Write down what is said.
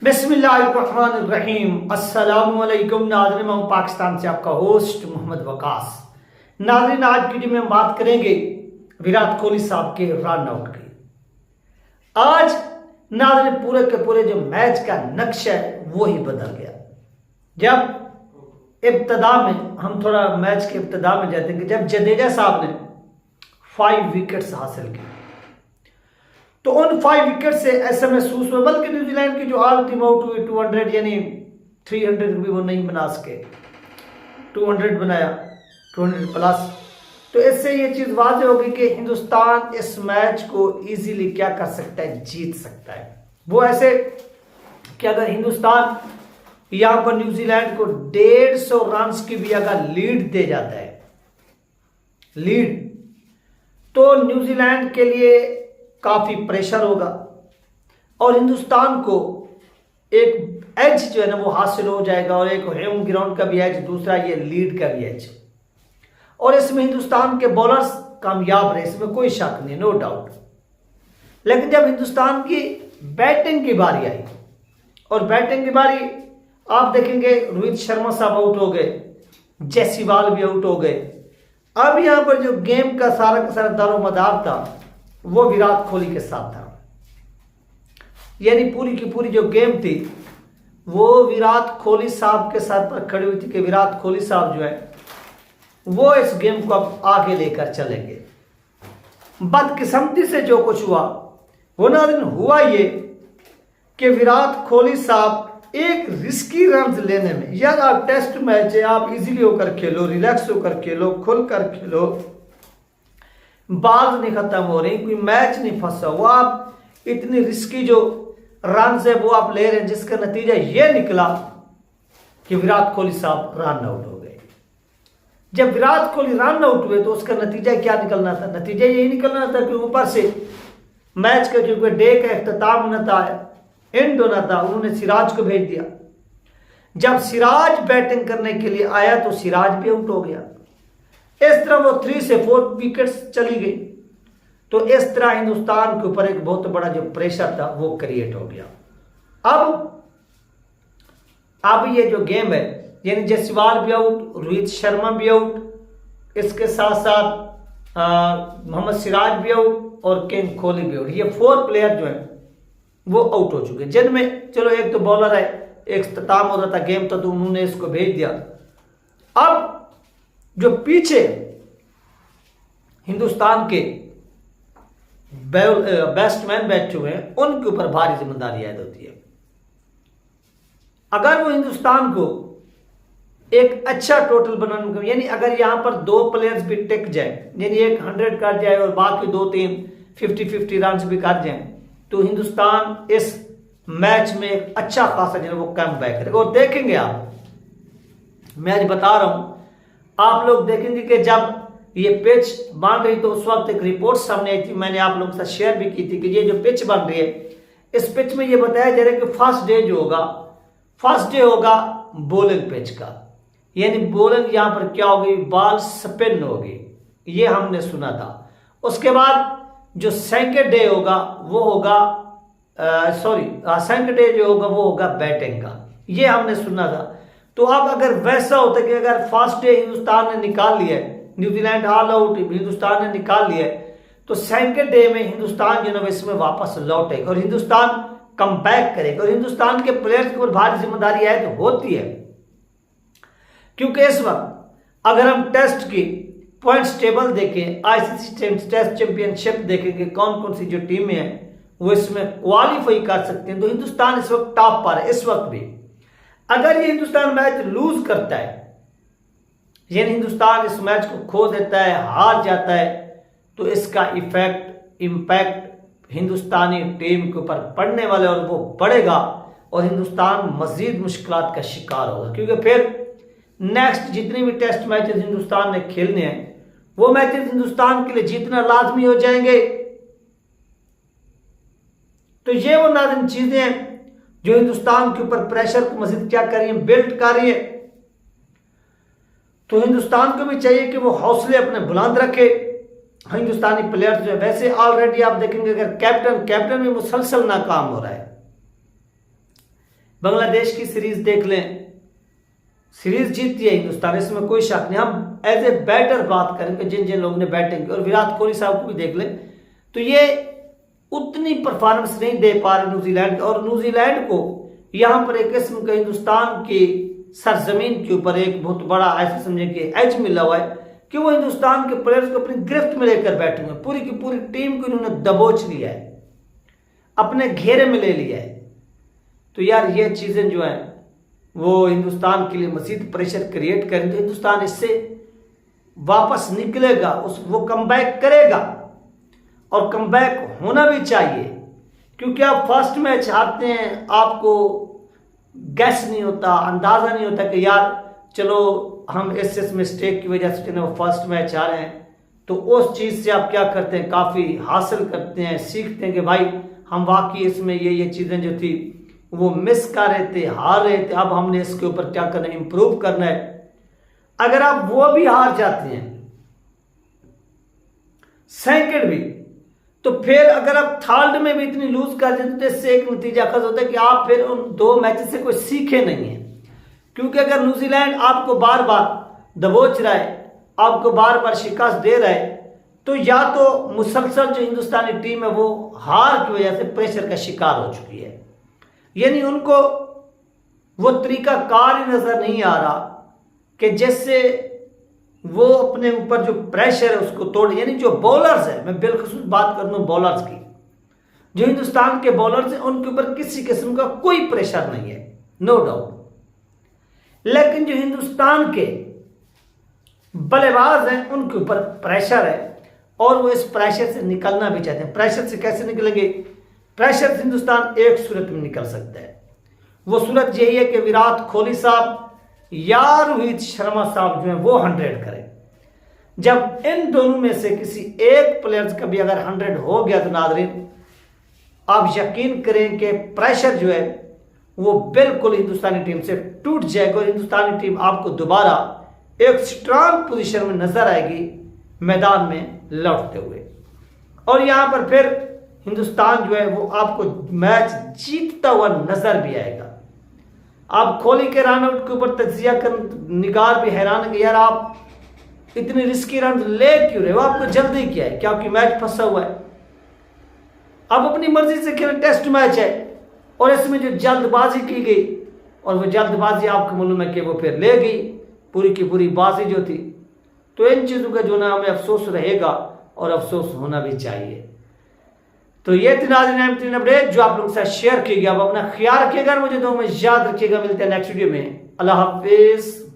बिस्मिल्लाहिर्रहमानिर्रहीम। अस्सलामुअलैकुम नाज़रीन, मैं पाकिस्तान से आपका होस्ट मोहम्मद वकास। नाज़रीन, आज की वीडियो में हम बात करेंगे विराट कोहली साहब के रन आउट की। आज नाज़रीन, पूरे के पूरे जो मैच का नक्शा है वो ही बदल गया। जब इब्तदा में हम थोड़ा मैच के इब्तदा में जाते हैं कि जब जडेजा साहब ने 5 विकेट्स हासिल की, तो उन 5 विकेट से ऐसा महसूस हुआ, बल्कि न्यूजीलैंड की जो ऑल टीम आउट हुई 200 यानी 300 भी वो नहीं बना सके, 200 बनाया, 200 प्लस। तो इससे ये चीज़ वाज़ेह होगी कि हिंदुस्तान इस मैच को इजीली क्या कर सकता है, जीत सकता है। वो ऐसे कि अगर हिंदुस्तान यहाँ पर न्यूजीलैंड को 150 रन की भी अगर लीड दे जाता है, लीड, तो न्यूजीलैंड के लिए काफ़ी प्रेशर होगा और हिंदुस्तान को एक एज जो है ना वो हासिल हो जाएगा, और एक होम ग्राउंड का भी एज, दूसरा ये लीड का भी एज। और इसमें हिंदुस्तान के बॉलर्स कामयाब रहे, इसमें कोई शक नहीं, नो डाउट। लेकिन जब हिंदुस्तान की बैटिंग की बारी आई, और बैटिंग की बारी आप देखेंगे रोहित शर्मा साहब आउट हो गए, जयसवाल भी आउट हो गए। अब यहां पर जो गेम का सारा दारोमदार था वो विराट कोहली के साथ था, यानी पूरी की पूरी जो गेम थी वो विराट कोहली साहब के साथ पर खड़ी हुई थी कि विराट कोहली साहब जो है वो इस गेम को अब आगे लेकर चलेंगे। बदकिस्मती से जो कुछ हुआ वो ना दिन हुआ ये कि विराट कोहली साहब एक रिस्की रन लेने में, यार आप टेस्ट मैच है, आप इजीली होकर खेलो, रिलैक्स होकर खेलो, खुलकर खेलो, बाल नहीं खत्म हो रही, कोई मैच नहीं फंसा हुआ, आप इतनी रिस्की जो रन है वो आप ले रहे हैं, जिसका नतीजा ये निकला कि विराट कोहली साहब रन आउट हो गए। जब विराट कोहली रन आउट हुए तो उसका नतीजा क्या निकलना था? नतीजा यही निकलना था कि ऊपर से मैच का जो डे का इख्तिताम होना था, एंड होना था, उन्होंने सिराज को भेज दिया। जब सिराज बैटिंग करने के लिए आया तो सिराज भी आउट हो गया। इस तरह वो 3 से 4 विकेट्स चली गई। तो इस तरह हिंदुस्तान के ऊपर एक बहुत बड़ा जो प्रेशर था वो क्रिएट हो गया। अब ये जो गेम है, यानी जयसवाल भी आउट, रोहित शर्मा भी आउट, इसके साथ साथ मोहम्मद सिराज भी आउट और किंग कोहली भी आउट। ये 4 प्लेयर जो है वो आउट हो चुके, जिनमें चलो एक तो बॉलर है, एक इख्तिताम हो रहा था गेम तो उन्होंने इसको भेज दिया। अब जो पीछे हिंदुस्तान के बैट्समैन बैठे हुए हैं उनके ऊपर भारी जिम्मेदारी आयद होती है। अगर वो हिंदुस्तान को एक अच्छा टोटल बनाने का, यानी अगर यहां पर 2 प्लेयर्स भी टिक जाए, यानी एक 100 कर जाए और बाकी 2-3 50-50 रन भी कर जाए, तो हिंदुस्तान इस मैच में एक अच्छा खासा जो है वो कम बैक करेगा। और देखेंगे आप, मैं आज बता रहा हूं, आप लोग देखेंगे कि जब ये पिच बन रही तो उस वक्त एक रिपोर्ट सामने आई थी, मैंने आप लोगों के साथ शेयर भी की थी कि ये जो पिच बन रही है, इस पिच में ये बताया जा रहा है कि फर्स्ट डे होगा बॉलिंग पिच का, यानी बॉलिंग यहां पर क्या होगी, बॉल स्पिन होगी, ये हमने सुना था। उसके बाद जो सेकंड डे होगा वो होगा सेकंड डे जो होगा वो होगा बैटिंग का, ये हमने सुना था। तो अब अगर वैसा होता कि अगर फर्स्ट डे हिंदुस्तान ने निकाल लिया है, न्यूजीलैंड ऑल आउट हिंदुस्तान ने निकाल लिया है, तो सेकंड डे में हिंदुस्तान जो है इसमें वापस लौटेगा और हिंदुस्तान कम बैक करेगा, और हिंदुस्तान के प्लेयर्स के ऊपर भारी जिम्मेदारी आयद होती है। क्योंकि इस वक्त अगर हम टेस्ट की पॉइंट्स टेबल देखें, आईसीसी टेस्ट चैंपियनशिप देखेंगे, कौन कौन सी जो टीमें हैं वो इसमें क्वालिफाई कर सकते हैं, तो हिंदुस्तान इस वक्त टॉप पर है। इस वक्त भी अगर ये हिंदुस्तान मैच लूज करता है, यानी हिंदुस्तान इस मैच को खो देता है, हार जाता है, तो इसका इम्पैक्ट हिंदुस्तानी टीम के ऊपर पड़ने वाला है और वो बढ़ेगा और हिंदुस्तान मजीद मुश्किलात का शिकार होगा। क्योंकि फिर नेक्स्ट जितने भी टेस्ट मैचेस हिंदुस्तान ने खेलने हैं वो मैचेस हिंदुस्तान के लिए जीतना लाजमी हो जाएंगे। तो ये वो नाज़रीन चीजें हैं जो हिंदुस्तान के ऊपर प्रेशर को मजीद क्या कर रही है, बिल्ड कर रही है। तो हिंदुस्तान को भी चाहिए कि वो हौसले अपने बुलंद रखे। हिंदुस्तानी प्लेयर्स जो है, वैसे ऑलरेडी आप देखेंगे अगर कैप्टन भी मुसलसल नाकाम हो रहा है, बांग्लादेश की सीरीज देख लें, सीरीज जीतती है हिंदुस्तान, इसमें कोई शक नहीं। हम एज ए बैटर बात करेंगे, जिन जिन लोगों ने बैटिंग की, और विराट कोहली साहब को भी देख लें, तो ये उतनी परफॉर्मेंस नहीं दे पा रहे न्यूजीलैंड के। और न्यूजीलैंड को यहाँ पर एक किस्म का हिंदुस्तान की सरजमीन के ऊपर एक बहुत बड़ा ऐसे समझे कि एज मिला हुआ है कि वो हिंदुस्तान के प्लेयर्स को अपनी गिरफ्त में लेकर बैठे हुए, पूरी की पूरी टीम को इन्होंने दबोच लिया है, अपने घेरे में ले लिया है। तो यार ये चीजें जो है वो हिंदुस्तान के लिए मजीद प्रेशर क्रिएट करेंगे। हिंदुस्तान इससे वापस निकलेगा, वो कमबैक करेगा, और कमबैक होना भी चाहिए, क्योंकि आप फर्स्ट मैच हारते हैं, आपको गैस नहीं होता, अंदाजा नहीं होता कि यार चलो हम इस मिस्टेक की वजह से वो फर्स्ट मैच आ रहे हैं। तो उस चीज़ से आप क्या करते हैं, काफ़ी हासिल करते हैं, सीखते हैं कि भाई हम वाकई इसमें ये चीज़ें जो थी वो मिस कर रहे थे, हार रहे थे, अब हमने इसके ऊपर क्या करना है, इम्प्रूव करना है। अगर आप वो भी हार जाते हैं, सेकंड भी, तो फिर अगर आप थर्ड में भी इतनी लूज कर देते तो इससे एक नतीजा खत्म होता है कि आप फिर उन 2 मैच से कोई सीखे नहीं है। क्योंकि अगर न्यूजीलैंड आपको बार बार दबोच रहा है, आपको बार बार शिकस्त दे रहा है, तो या तो मुसलसल जो हिंदुस्तानी टीम है वो हार की वजह से प्रेशर का शिकार हो चुकी है, यानी उनको वो तरीका कार ही नजर नहीं आ रहा कि जैसे वो अपने ऊपर जो प्रेशर है उसको तोड़, यानी जो बॉलर्स है, मैं बिल्कुल बात कर दूं बॉलर्स की, जो हिंदुस्तान के बॉलर्स हैं उनके ऊपर किसी किस्म का कोई प्रेशर नहीं है, नो डाउट। लेकिन जो हिंदुस्तान के बल्लेबाज हैं उनके ऊपर प्रेशर है, और वो इस प्रेशर से निकलना भी चाहते हैं। प्रेशर से कैसे निकलेंगे? प्रेशर से हिंदुस्तान एक सूरत में निकल सकता है, वो सूरत यही है कि विराट कोहली साहब या रोहित शर्मा साहब जो है वो 100 करें। जब इन दोनों में से किसी एक प्लेयर का भी अगर 100 हो गया तो नाज़रीन आप यकीन करें कि प्रेशर जो है वो बिल्कुल हिंदुस्तानी टीम से टूट जाएगा, और हिंदुस्तानी टीम आपको दोबारा एक स्ट्रांग पोजीशन में नजर आएगी मैदान में लौटते हुए। और यहां पर फिर हिंदुस्तान जो है वो आपको मैच जीतता हुआ नजर भी आएगा। आप कोहली के रन आउट के ऊपर तजिया कर निगार भी हैरान है कि यार आप इतनी रिस्की रन ले क्यों रहे हो, आपको जल्दी क्या है, क्योंकि मैच फंसा हुआ है, आप अपनी मर्जी से खेलें, टेस्ट मैच है, और इसमें जो जल्दबाजी की गई, और वो जल्दबाजी आपको मालूम है कि वो फिर ले गई पूरी की पूरी बाजी जो थी। तो इन चीज़ों का जो ना हमें अफसोस रहेगा, और अफसोस होना भी चाहिए। तो ये थी नाज़रीन अपडेट जो आप लोगों के साथ शेयर की गया। आप अपना ख्याल रखिएगा, मुझे दो में याद रखिएगा। मिलते हैं नेक्स्ट वीडियो में। अल्लाह हाफिज।